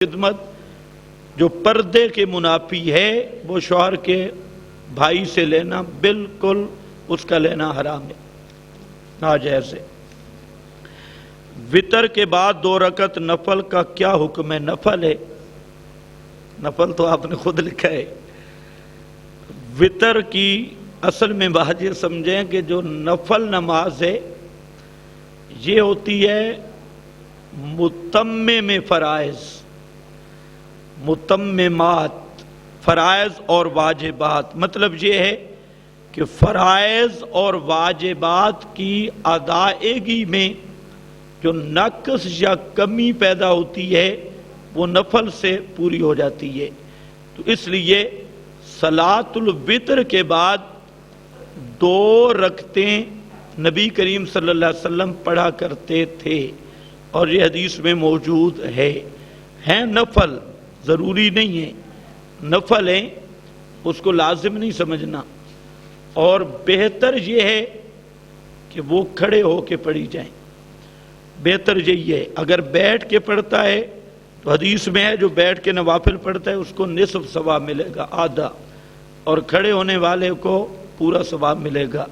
خدمت جو پردے کے منافی ہے وہ شوہر کے بھائی سے لینا بالکل اس کا لینا حرام ہے، ناجائز ہے۔ وطر کے بعد 2 رکعت نفل کا کیا حکم ہے؟ نفل ہے، نفل تو آپ نے خود لکھا ہے۔ وطر کی اصل میں بات یہ سمجھیں کہ جو نفل نماز ہے یہ ہوتی ہے متمم فرائض، متممات، فرائض اور واجبات۔ مطلب یہ ہے کہ فرائض اور واجبات کی ادائیگی میں جو نقص یا کمی پیدا ہوتی ہے وہ نفل سے پوری ہو جاتی ہے۔ تو اس لیے صلاۃ الوتر کے بعد 2 رکعتیں نبی کریم صلی اللہ علیہ وسلم پڑھا کرتے تھے، اور یہ حدیث میں موجود ہے نفل، ضروری نہیں ہے، نفل ہیں، اس کو لازم نہیں سمجھنا۔ اور بہتر یہ ہے کہ وہ کھڑے ہو کے پڑھی جائیں، بہتر یہی ہے۔ اگر بیٹھ کے پڑھتا ہے تو حدیث میں ہے جو بیٹھ کے نوافل پڑھتا ہے اس کو نصف ثواب ملے گا، آدھا، اور کھڑے ہونے والے کو پورا ثواب ملے گا۔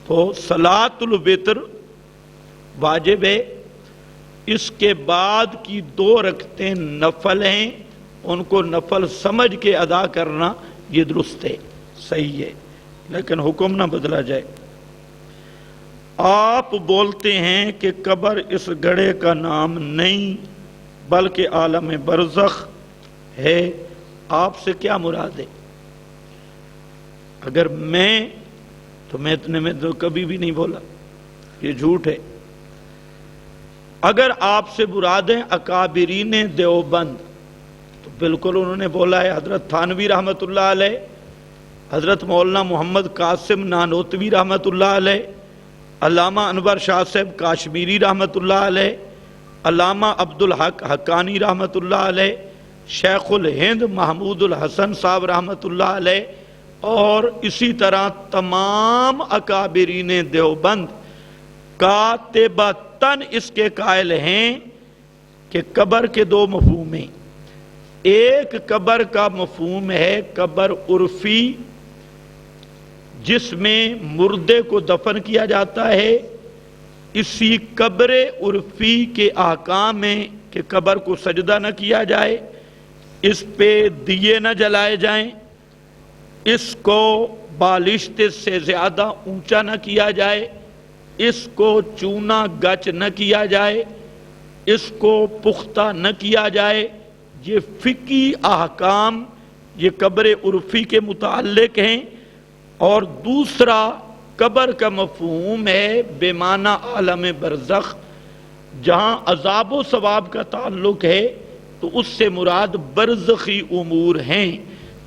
تو صلاۃ الوتر واجب ہے، اس کے بعد کی 2 رکعتیں نفل ہیں، ان کو نفل سمجھ کے ادا کرنا یہ درست ہے، صحیح ہے، لیکن حکم نہ بدلا جائے۔ آپ بولتے ہیں کہ قبر اس گڑھے کا نام نہیں بلکہ عالم برزخ ہے، آپ سے کیا مراد ہے؟ اگر میں اتنے میں تو کبھی بھی نہیں بولا، یہ جھوٹ ہے۔ اگر آپ سے مراد ہیں اکابرین دیوبند تو بالکل انہوں نے بولا ہے، حضرت تھانوی رحمۃ اللہ علیہ، حضرت مولانا محمد قاسم نانوتوی رحمۃ اللہ علیہ، علامہ انور شاہ صاحب کاشمیری رحمۃ اللہ علیہ، علامہ عبدالحق حقانی رحمۃ اللہ علیہ، شیخ الہند محمود الحسن صاحب رحمۃ اللہ علیہ، اور اسی طرح تمام اکابرین دیوبند قاطبتاً اس کے قائل ہیں کہ قبر کے 2 مفہوم ہیں۔ ایک قبر کا مفہوم ہے قبر عرفی، جس میں مردے کو دفن کیا جاتا ہے۔ اسی قبر عرفی کے احکام ہیں کہ قبر کو سجدہ نہ کیا جائے، اس پہ دیے نہ جلائے جائیں، اس کو بالشت سے زیادہ اونچا نہ کیا جائے، اس کو چونا گچ نہ کیا جائے، اس کو پختہ نہ کیا جائے۔ یہ فقہی احکام یہ قبر عرفی کے متعلق ہیں۔ اور دوسرا قبر کا مفہوم ہے بمعنی عالم برزخ، جہاں عذاب و ثواب کا تعلق ہے، تو اس سے مراد برزخی امور ہیں۔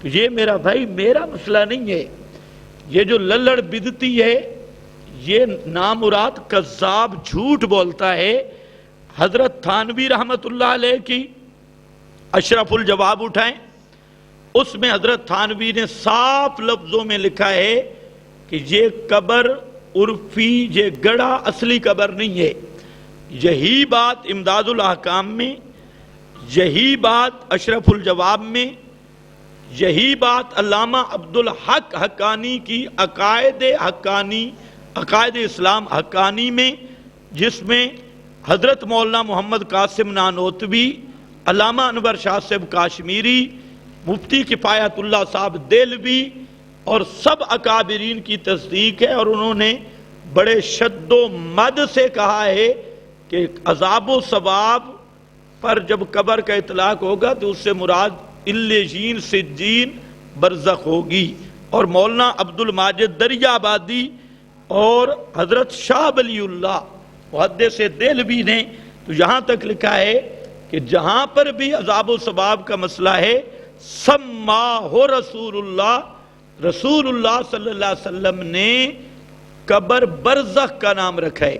تو یہ میرا بھائی میرا مسئلہ نہیں ہے، یہ جو للڑ بدتی ہے یہ نامراد کذاب جھوٹ بولتا ہے۔ حضرت تھانوی رحمت اللہ علیہ کی اشرف الجواب اٹھائیں، اس میں حضرت تھانوی نے صاف لفظوں میں لکھا ہے کہ یہ قبر عرفی، یہ گڑھا اصلی قبر نہیں ہے۔ یہی بات امداد الاحکام میں، یہی بات اشرف الجواب میں، یہی بات علامہ عبدالحق حقانی کی عقائد اسلام حقانی میں، جس میں حضرت مولانا محمد قاسم نانوتوی، علامہ انور شاہ صاحب کاشمیری، مفتی کفایت اللہ صاحب دہلوی اور سب اکابرین کی تصدیق ہے، اور انہوں نے بڑے شد و مد سے کہا ہے کہ عذاب و ثواب پر جب قبر کا اطلاق ہوگا تو اس سے مراد علیین سجین برزخ ہوگی۔ اور مولانا عبد الماجد دریا آبادی اور حضرت شاہ ولی اللہ محدث دہلوی نے تو یہاں تک لکھا ہے کہ جہاں پر بھی عذاب و ثواب کا مسئلہ ہے، سماہ رسول اللہ صلی اللہ علیہ وسلم نے قبر برزخ کا نام رکھا ہے،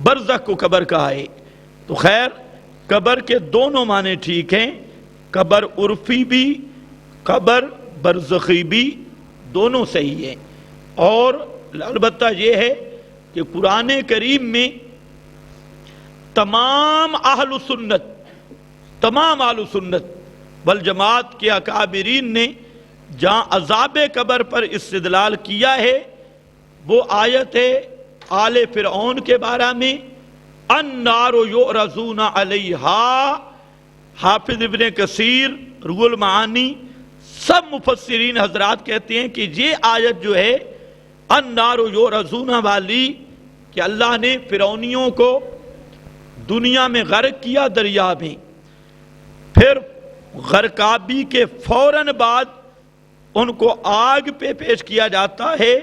برزخ کو قبر کہا ہے۔ تو خیر قبر کے دونوں معنی ٹھیک ہیں، قبر عرفی بھی قبر برزخی بھی، دونوں صحیح ہیں۔ اور البتہ یہ ہے کہ قرآن کریم میں تمام اہل سنت تمام اہل سنت والجماعت کے اکابرین نے جہاں عذاب قبر پر استدلال کیا ہے وہ آیت ہے آل فرعون کے بارے میں النار یعرضون علیہا۔ حافظ ابن کثیر، روح المعانی، سب مفسرین حضرات کہتے ہیں کہ یہ آیت جو ہے النار یعرضون والی، کہ اللہ نے فرعونیوں کو دنیا میں غرق کیا دریا میں، پھر غرقابی کے فوراً بعد ان کو آگ پہ پیش کیا جاتا ہے،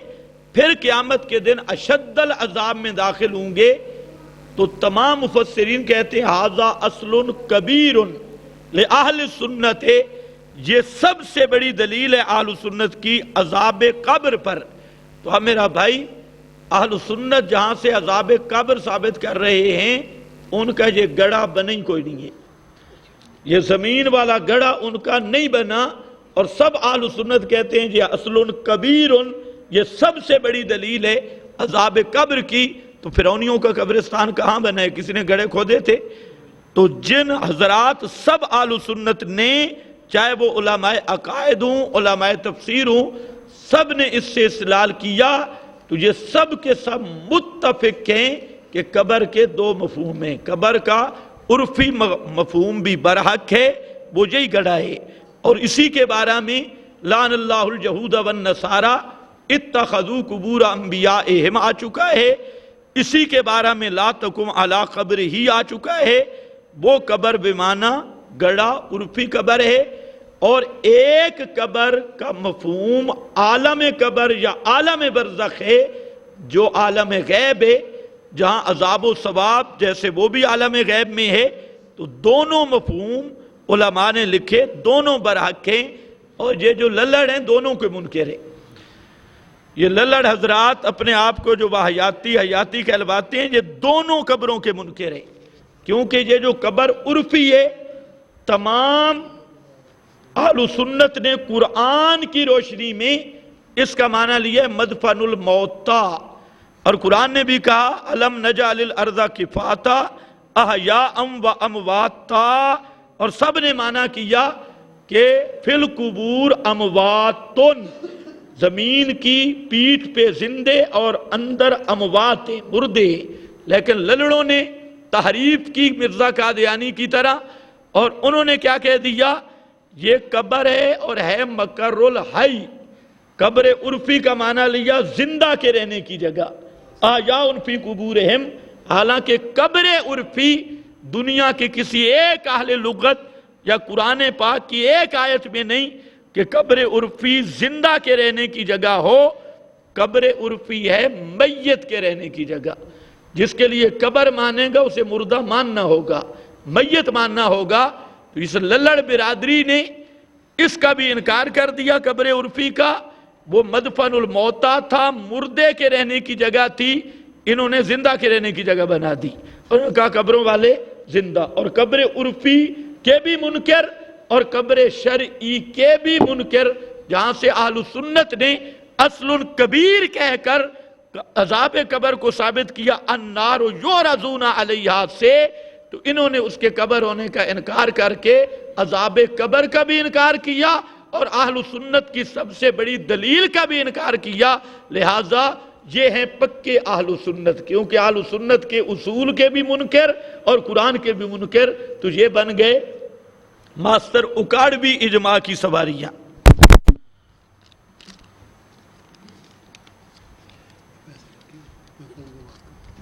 پھر قیامت کے دن اشد العذاب میں داخل ہوں گے۔ تو تمام مفسرین کہتے ہیں ھذا اصل کبیر لأہل سنت، یہ سب سے بڑی دلیل ہے اہل سنت کی عذاب قبر پر۔ تو ہم میرا بھائی، اہل سنت جہاں سے عذاب قبر ثابت کر رہے ہیں ان کا یہ گڑھا بنا ہی کوئی نہیں ہے، یہ زمین والا گڑھا ان کا نہیں بنا، اور سب اہل سنت کہتے ہیں یہ اصل کبیر، یہ سب سے بڑی دلیل ہے عذاب قبر کی۔ تو فرعونیوں کا قبرستان کہاں بنا ہے؟ کسی نے گڑھے کھودے تھے؟ تو جن حضرات سب اہل سنت نے، چاہے وہ علماء عقائد ہوں، علماء تفسیر ہوں، سب نے اس سے استدلال کیا، تو یہ سب کے سب متفق ہیں کہ قبر کے دو مفہوم ہیں۔ قبر کا عرفی مفہوم بھی برحق ہے، وہ یہی گڑھا ہے، اور اسی کے بارے میں لعن اللہ الجہود والنصارى اتخذوا قبور انبیائہم آ چکا ہے، اسی کے بارے میں لا تقم علی قبر ہی آ چکا ہے۔ وہ قبر بمعنی گڑھا عرفی قبر ہے، اور ایک قبر کا مفہوم عالم قبر یا عالم برزخ ہے، جو عالم غیب ہے، جہاں عذاب و ثواب جیسے وہ بھی عالم غیب میں ہے۔ تو دونوں مفہوم علماء نے لکھے، دونوں برحق ہیں، اور یہ جو للڑ ہیں دونوں کے منکر ہیں۔ یہ للڑ حضرات اپنے آپ کو جو حیاتی کہلواتے ہیں، یہ دونوں قبروں کے منکر ہیں، کیونکہ یہ جو قبر عرفی ہے، تمام اہل سنت نے قرآن کی روشنی میں اس کا معنی لیا ہے مدفن الموتا، اور قرآن نے بھی کہا الم نجعل الارض کفاتا احیاء و امواتا، اور سب نے معنی کیا کہ فی القبور امواتن، زمین کی پیٹھ پہ زندے اور اندر اموات مردے۔ لیکن للڑوں نے تحریف کی مرزا قادیانی کی طرح، اور انہوں نے کیا کہہ دیا، یہ قبر ہے اور ہے مقر الحی۔ قبر عرفی کا معنی لیا زندہ کے رہنے کی جگہ، احیاء فی قبورہم، حالانکہ قبر عرفی دنیا کے کسی ایک اہل لغت یا قرآن پاک کی ایک آیت میں نہیں کہ قبر عرفی زندہ کے رہنے کی جگہ ہو۔ قبر عرفی ہے میت کے رہنے کی جگہ۔ جس کے لیے قبر مانے گا اسے مردہ ماننا ہوگا، میت ماننا ہوگا۔ تو اس للڑ برادری نے اس کا بھی انکار کر دیا، قبر عرفی کا وہ مدفن الموتا تھا، مردے کے رہنے کی جگہ تھی، انہوں نے زندہ کے رہنے کی جگہ بنا دی، اور انہوں نے کہا قبروں والے زندہ۔ اور قبر عرفی کے بھی منکر اور قبر شرعی کے بھی منکر، جہاں سے اہل سنت نے اصل کبیر کہہ کر عذاب قبر کو ثابت کیا النار یعرضون علیہا سے، تو انہوں نے اس کے قبر ہونے کا انکار کر کے عذاب قبر کا بھی انکار کیا، اور اہل سنت کی سب سے بڑی دلیل کا بھی انکار کیا۔ لہٰذا یہ ہیں پکے اہل سنت، کیونکہ اہل سنت کے اصول کے بھی منکر اور قرآن کے بھی منکر، تو یہ بن گئے ماسٹر اکاڑوی اجماع کی سواریاں۔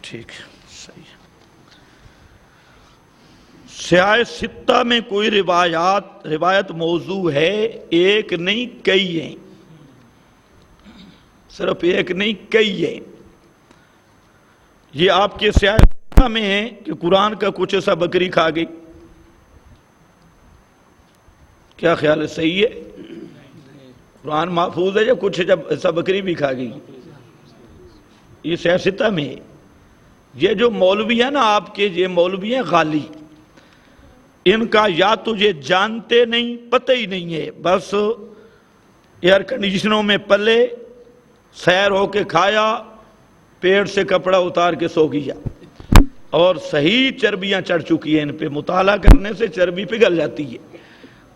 ٹھیک صحیح۔ سیاہ ستہ میں کوئی روایت موضوع ہے، ایک نہیں کئی ہیں، صرف ایک نہیں کئی ہیں۔ یہ آپ کے سیاہ ستہ میں ہے کہ قرآن کا کچھ ایسا بکری کھا گئی، کیا خیال ہے؟ صحیح ہے؟ قرآن محفوظ ہے یا کچھ جب ایسا بکری بھی کھا گئی؟ یہ سیاہ ستہ میں ہے۔ یہ جو مولوی ہیں نا آپ کے، یہ مولوی ہیں غالی، ان کا یا تو یہ جانتے نہیں، پتہ ہی نہیں ہے، بس ایئر کنڈیشنوں میں پلے، سیر ہو کے کھایا، پیڑ سے کپڑا اتار کے سو گیا، اور صحیح چربیاں چڑھ چکی ہیں ان پہ، مطالعہ کرنے سے چربی پگھل جاتی ہے،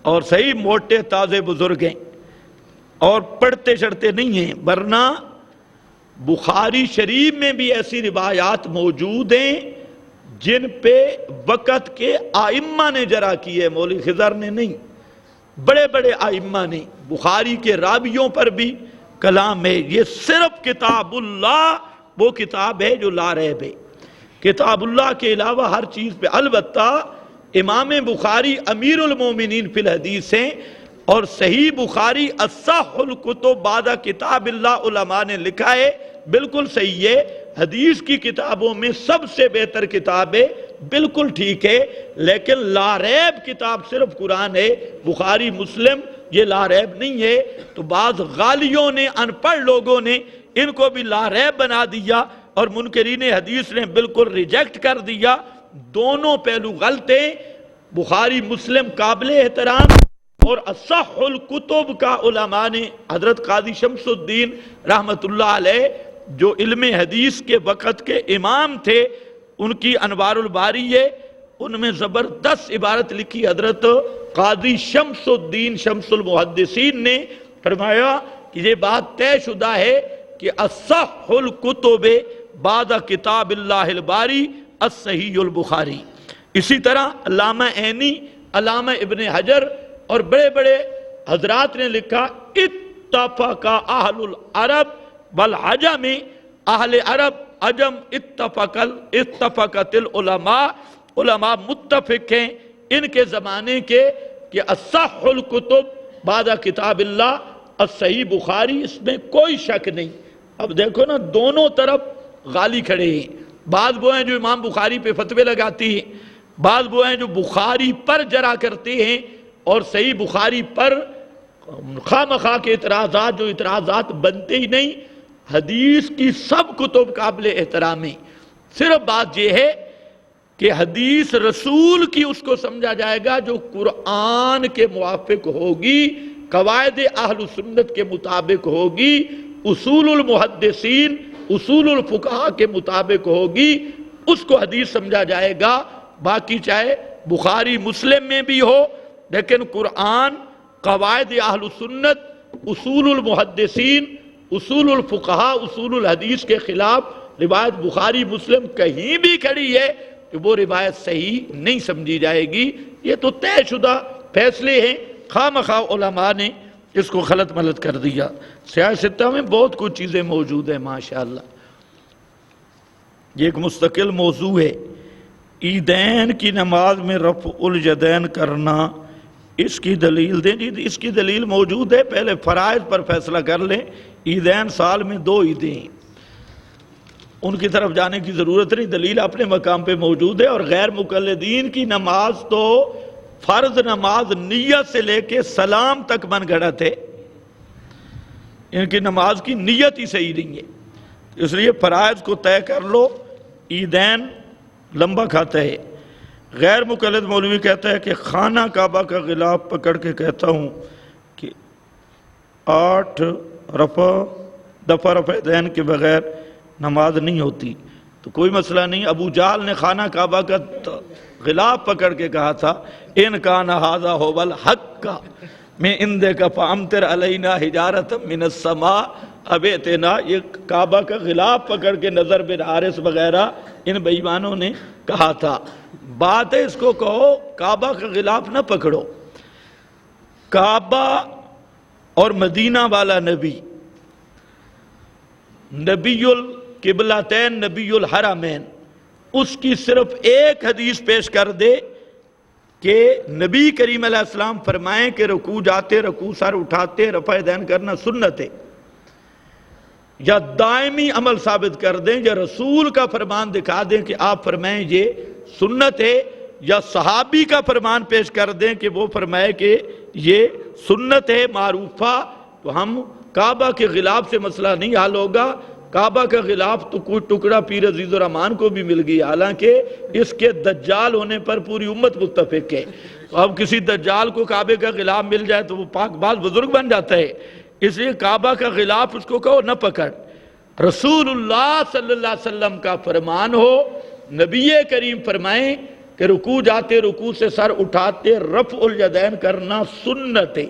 اور صحیح موٹے تازے بزرگ ہیں اور پڑھتے چڑھتے نہیں ہیں، ورنہ بخاری شریف میں بھی ایسی روایات موجود ہیں جن پہ وقت کے ائمہ نے جرا کی ہے، مولوی خضر نے نہیں، بڑے بڑے ائمہ نے، بخاری کے راویوں پر بھی کلام ہے۔ یہ صرف کتاب اللہ وہ کتاب ہے جو لا ریب ہے، کتاب اللہ کے علاوہ ہر چیز پہ، البتہ امام بخاری امیر المومنین فی الحدیث ہیں، اور صحیح بخاری اصح الکتب بعد کتاب اللہ علماء نے لکھا ہے، بالکل صحیح ہے، حدیث کی کتابوں میں سب سے بہتر کتاب ہے، بالکل ٹھیک ہے، لیکن لا ریب کتاب صرف قرآن ہے، بخاری مسلم یہ لا ریب نہیں ہے۔ تو بعض غالیوں نے، ان پڑھ لوگوں نے ان کو بھی لا ریب بنا دیا، اور منکرین حدیث نے بالکل ریجیکٹ کر دیا۔ دونوں پہلو غلط ہیں، بخاری مسلم قابل احترام، اور اصح الکتب کا علماء نے، حضرت قاضی شمس الدین رحمت اللہ علیہ جو علم حدیث کے وقت کے امام تھے، ان کی انوار الباری ہے، ان میں زبردست عبارت لکھی حضرت قاضی شمس الدین شمس المحدثین نے، فرمایا کہ یہ بات طے شدہ ہے کہ اصح الکتب بعد کتاب اللہ الباری الصحیح البخاری۔ اسی طرح علامہ عینی، علامہ ابن حجر اور بڑے بڑے حضرات نے لکھا، اتفق اہل العرب والعجم، اہل عرب عجم اتفقت العلماء، علماء متفق ہیں ان کے زمانے کے کہ اصح الکتب بعد کتاب اللہ الصحیح بخاری، اس میں کوئی شک نہیں۔ اب دیکھو نا، دونوں طرف غالی کھڑے ہیں، بعض وہ ہیں جو امام بخاری پہ فتوے لگاتی ہیں، بعض وہ ہیں جو بخاری پر جرا کرتے ہیں، اور صحیح بخاری پر خواہ مخواہ کے اعتراضات جو اعتراضات بنتے ہی نہیں۔ حدیث کی سب کتب قابل احترام ہیں، صرف بات یہ ہے کہ حدیث رسول کی اس کو سمجھا جائے گا جو قرآن کے موافق ہوگی، قواعد اہل سنت کے مطابق ہوگی، اصول المحدثین اصول الفقہاء کے مطابق ہوگی، اس کو حدیث سمجھا جائے گا۔ باقی چاہے بخاری مسلم میں بھی ہو، لیکن قرآن، قواعد اہل سنت، اصول المحدثین، اصول الفقہاء، اصول الحدیث کے خلاف روایت بخاری مسلم کہیں بھی کھڑی ہے کہ وہ روایت صحیح نہیں سمجھی جائے گی۔ یہ تو طے شدہ فیصلے ہیں، خواہ مخواہ علماء نے اس کو غلط ملت کر دیا۔ سیاہ ستہ میں بہت کچھ چیزیں موجود ہیں ماشاءاللہ۔ یہ ایک مستقل موضوع ہے، عیدین کی نماز میں رفع الیدین کرنا، اس کی دلیل دیں جی۔ اس کی دلیل موجود ہے، پہلے فرائض پر فیصلہ کر لیں۔ عیدین سال میں 2 عیدیں ہیں، ان کی طرف جانے کی ضرورت نہیں، دلیل اپنے مقام پہ موجود ہے۔ اور غیر مقلدین کی نماز تو فرض نماز نیت سے لے کے سلام تک من گھڑت ہے، ان کی نماز کی نیت ہی صحیح نہیں ہے، اس لیے فرائض کو طے کر لو۔ عیدین لمبا کھاتا ہے۔ غیر مقلد مولوی کہتا ہے کہ خانہ کعبہ کا غلاف پکڑ کے کہتا ہوں کہ 8 دفعہ رفع یدین کے بغیر نماز نہیں ہوتی، تو کوئی مسئلہ نہیں۔ ابو جہل نے خانہ کعبہ کا غلاف پکڑ کے کہا تھا، ان کان ھذا ھو الحق من عندک فامطر علینا حجارۃ من السماء ابیتنا۔ یہ کعبہ کا غلاف پکڑ کے نظر بن حارث وغیرہ ان بے ایمانوں نے کہا تھا۔ بات ہے اس کو کہو کعبہ کا غلاف نہ پکڑو۔ کعبہ اور مدینہ والا نبی، نبی القبلتین، نبی الحرمین، اس کی صرف ایک حدیث پیش کر دے کہ نبی کریم علیہ السلام فرمائیں کہ رکوع جاتے رکوع سر اٹھاتے رفع یدین کرنا سنت ہے، یا دائمی عمل ثابت کر دیں، یا رسول کا فرمان دکھا دیں کہ آپ فرمائیں یہ سنت ہے، یا صحابی کا فرمان پیش کر دیں کہ وہ فرمائے کہ یہ سنت ہے معروفہ، تو ہم کعبہ کے غلاف سے مسئلہ نہیں حل ہوگا۔ کعبہ کا غلاف تو کوئی ٹکڑا پیر عزیز الرحمان کو بھی مل گیا، حالانکہ اس کے دجال ہونے پر پوری امت متفق ہے۔ تو اب کسی دجال کو کعبے کا غلاف مل جائے تو وہ پاک باز بزرگ بن جاتا ہے، اس لیے کعبہ کا غلاف اس کو کہو نہ پکڑ۔ رسول اللہ صلی اللہ علیہ وسلم کا فرمان ہو نبی کریم فرمائیں کہ رکوع جاتے رکوع سے سر اٹھاتے رفع الیدین کرنا سنت ہے.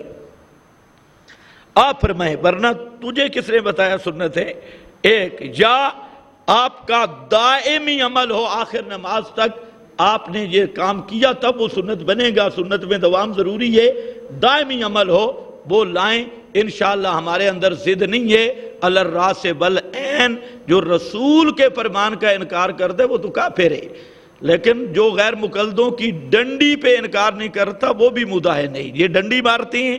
آپ فرمائیں ورنہ تجھے کس نے بتایا سنت ہے؟ ایک، یا آپ کا دائمی عمل ہو آخر نماز تک، آپ نے یہ کام کیا تب وہ سنت بنے گا. سنت میں دوام ضروری ہے. دائمی عمل ہو وہ لائیں. انشاءاللہ ہمارے اندر ضد نہیں ہے. الراس بالعین، جو رسول کے فرمان کا انکار کر دے وہ تو کافر ہے، لیکن جو غیر مقلدوں کی ڈنڈی پہ انکار نہیں کرتا وہ بھی مداح نہیں. یہ ڈنڈی مارتی ہیں،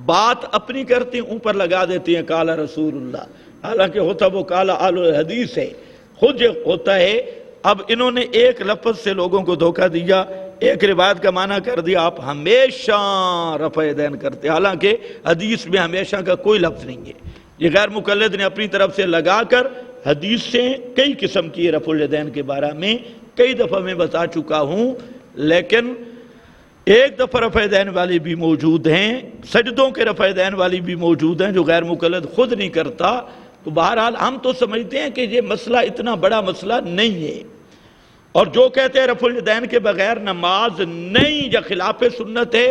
بات اپنی کرتی ہیں، اوپر لگا دیتی ہیں قال رسول اللہ، حالانکہ ہوتا وہ قال اہل الحدیث ہے، خود یہ ہوتا ہے. اب انہوں نے ایک لفظ سے لوگوں کو دھوکہ دیا، ایک روایت کا معنی کر دیا آپ ہمیشہ رفع یدین کرتے، حالانکہ حدیث میں ہمیشہ کا کوئی لفظ نہیں ہے. یہ غیر مقلد نے اپنی طرف سے لگا کر حدیث سے کئی قسم کی رفع الیدین کے بارے میں کئی دفعہ میں بتا چکا ہوں، لیکن ایک دفعہ رفع یدین والی بھی موجود ہیں، سجدوں کے رفع یدین والی بھی موجود ہیں جو غیر مقلد خود نہیں کرتا. تو بہرحال ہم تو سمجھتے ہیں کہ یہ مسئلہ اتنا بڑا مسئلہ نہیں ہے، اور جو کہتے ہیں رفع الیدین کے بغیر نماز نہیں یا خلاف سنت ہے،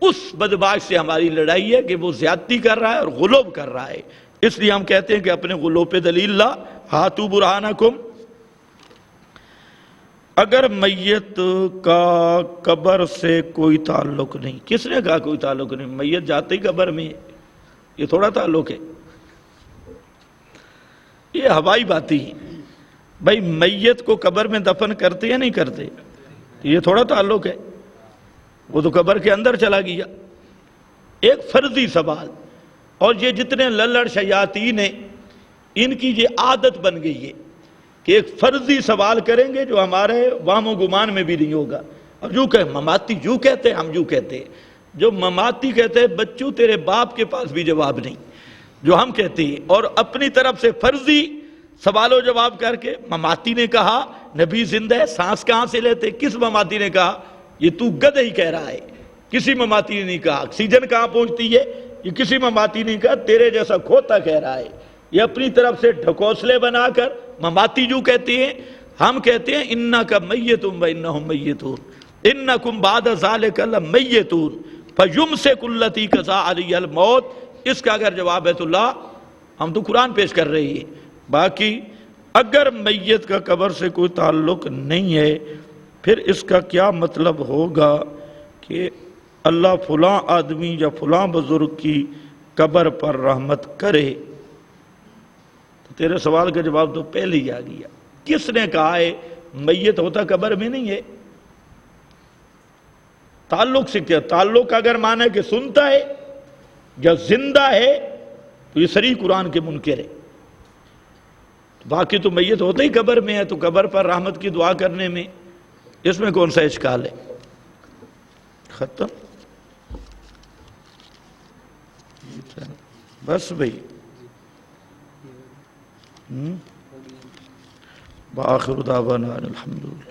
اس بدمعاش سے ہماری لڑائی ہے کہ وہ زیادتی کر رہا ہے اور غلوب کر رہا ہے. اس لیے ہم کہتے ہیں کہ اپنے غلوب پہ دلیل لا. ہاتھو برہانکم. اگر میت کا قبر سے کوئی تعلق نہیں، کس نے کہا کوئی تعلق نہیں؟ میت جاتے ہی قبر میں ہے، یہ تھوڑا تعلق ہے، یہ ہوائی باتیں ہیں. بھائی میت کو قبر میں دفن کرتے یا نہیں کرتے؟ یہ تھوڑا تعلق ہے، وہ تو قبر کے اندر چلا گیا. ایک فرضی سوال، اور یہ جتنے للڑ شیاطین ہیں ان کی یہ عادت بن گئی ہے کہ ایک فرضی سوال کریں گے جو ہمارے وہم و گمان میں بھی نہیں ہوگا. اب یوں کہ مماتی یوں کہتے ہیں، ہم یوں کہتے ہیں. جو مماتی کہتے ہیں بچوں تیرے باپ کے پاس بھی جواب نہیں، جو ہم کہتے ہیں، اور اپنی طرف سے فرضی سوال و جواب کر کے مماتی نے کہا نبی زندہ ہے، سانس کہاں سے لیتے؟ کس مماتی نے کہا؟ یہ تو گدھ ہی کہہ رہا ہے، کسی مماتی نے نہیں کہا. آکسیجن کہاں پہنچتی ہے؟ یہ کسی مماتی نے کہا. تیرے جیسا کھوتا کہہ رہا ہے. یہ اپنی طرف سے ڈھکوسلے بنا کر مماتی جو کہتے ہیں. ہم کہتے ہیں انکا میتون و انہم میتون، انکم بعد ذالک لمیتون فیمسک التی قضا علی الموت. اس کا اگر جواب ہے تو لا، ہم تو قرآن پیش کر رہے ہیں. باقی اگر میت کا قبر سے کوئی تعلق نہیں ہے، پھر اس کا کیا مطلب ہوگا کہ اللہ فلاں آدمی یا فلاں بزرگ کی قبر پر رحمت کرے؟ تو تیرے سوال کا جواب تو پہلے ہی آ گیا. کس نے کہا ہے میت ہوتا قبر میں نہیں ہے؟ تعلق سے کیا تعلق؟ اگر مانے کہ سنتا ہے یا زندہ ہے تو یہ صریح قرآن کے منکر ہے. باقی تو میت ہوتا ہی قبر میں ہے، تو قبر پر رحمت کی دعا کرنے میں اس میں کون سا اشکال ہے؟ ختم. بس بھئی. بآخر دعوانا الحمدللہ.